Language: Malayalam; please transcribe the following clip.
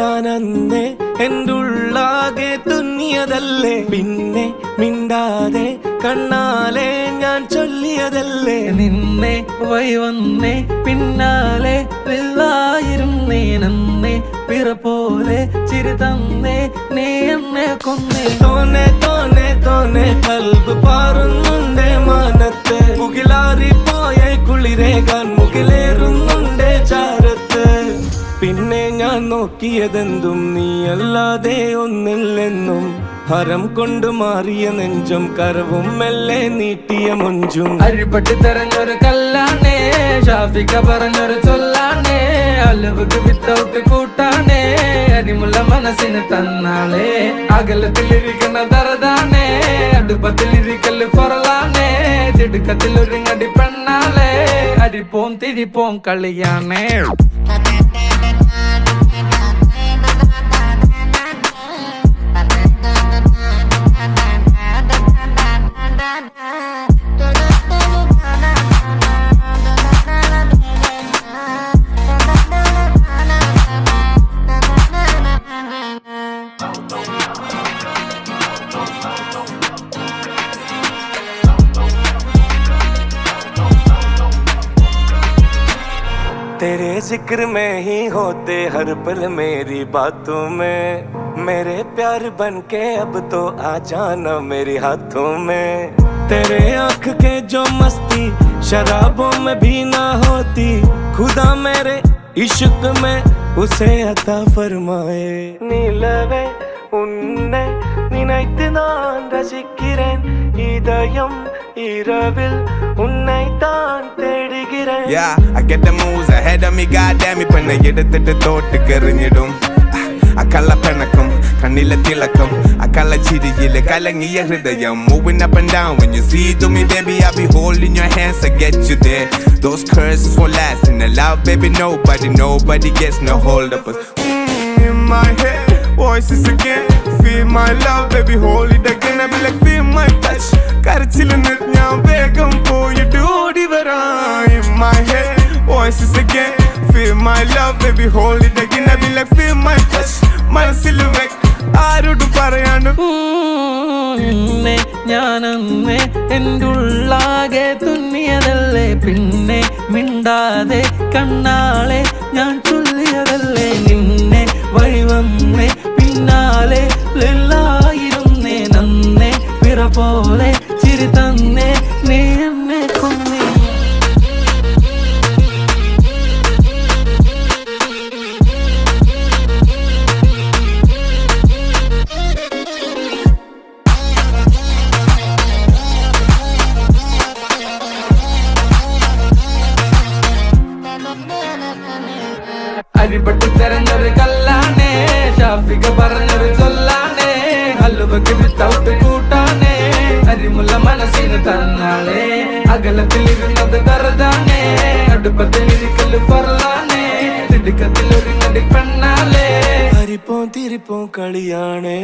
ഞാനന്നേ എൻ്റെ ഉള്ളാകെ തുന്നിയതല്ലേ പിന്നെ മിണ്ടാതെ കണ്ണാലെ ഞാൻ ചൊല്ലിയതല്ലേ നിന്നെ വന്നേ പിന്നാലെ വെള്ളായിരുന്നേ നന്നേ പിറ പോലെ ചിരി തന്നേ നീ എന്നെ കൊന്നേ തോനെ തോനെ തോനെ കൽബ് പാറുന്നുണ്ടേ മാനത്ത് മുകിലാറി പോയ കുളിരേകാൻ മുകിലേറുന്നുണ്ടേ ചാരത്ത് പിന്നെ ഞാൻ നോക്കിയതെന്തും നീയല്ലാതെ ഒന്നില്ലെന്നും ഹരം കൊണ്ട് മാറിയ നെഞ്ചും കരവും മെല്ലെ നീട്ടിയ മൊഞ്ചും അരിപ്പട്ടി തെരഞ്ഞൊരു കല്ലാണേ ഷാഫിക്ക പറഞ്ഞൊരു ചൊല്ലാണേ അലവുക്ക് വിത്തൗട്ട് കൂട്ടാണേ അരിമുള്ള മനസ്സിന് തന്നാളേ അകലത്തിലിരിക്കുന്ന ദറതാണേ അടുപ്പത്തിലിരിക്കല് പൊറലാണേ തിടുക്കത്തിലൊരുങ്ങടി പെണ്ണാളേ അരിപ്പോം തിരിപ്പോം കളിയാണേ तेरे जिक्र में ही होते हर पल मेरी बातों में मेरे प्यार बन के अब तो आ जाना मेरे हाथों में तेरे आँख के जो मस्ती शराबों में भी ना होती खुदा मेरे इश्क में उसे अता फरमाए नीलवे उन्ने निनैत्तु नान रसिक्किरेन इदयम இரவில் உன்னை தான் தேடுகிறேன் Yeah, I get the moves ahead of me, goddamn it. When I எடுத்துட்டு தோட்டுக்கு எறிஞ்சிடும் அக்கல்ல பெணக்கம் கண்ணில திலக்கம் அக்கல்ல சிரியில கலங்கிய ஹிருதயம் moving up and down when you see to me baby I be holding your hands to get you there those curses won't last in the love baby nobody gets no hold up in my head voices again feel my love baby hold it again I be like feel my touch കരച്ചിലെന്ന് ഞാൻ വേഗം പോയിട്ട് ഓടി വരാം in my head voices again feel my love baby hold it again I be like feel my touch മനസ്സിൽ വെക്ക് ആരോടും പറയാണ്ട് നിന്നെ ഞാനന്നേ എൻ്റെ ഉള്ളാകെ തുന്നിയതല്ലേ പിന്നെ മിണ്ടാതെ കണ്ണാളെ ഞാൻ ചൊല്ലിയതല്ലേ നിന്നെ വന്നേ പിന്നാലെ ലായിരുന്നേ നന്നേ പിറ പോലെ ചിരി തന്നേ നീ എന്നെ കൊന്നേ അരിപ്പട്ടി തെരഞ്ഞൊരു കല്ലാണേ ഷാഫിക പറഞ്ഞൊരു ചൊല്ലാണേ ഹലുവക്ക് വിത്തൗട്ട് കൂട്ടാണേ അരിമുള്ള മനസ്സിന് തന്നാളേ അകലത്തിലിരുന്നത് ദറതാണേ അടുപ്പത്തിലിരിക്കല് പൊറലാണേ തിടുക്കത്തിലൊരുങ്ങടി പെണ്ണാളേ ഹരിപ്പോം തിരിപ്പോം കളിയാണേ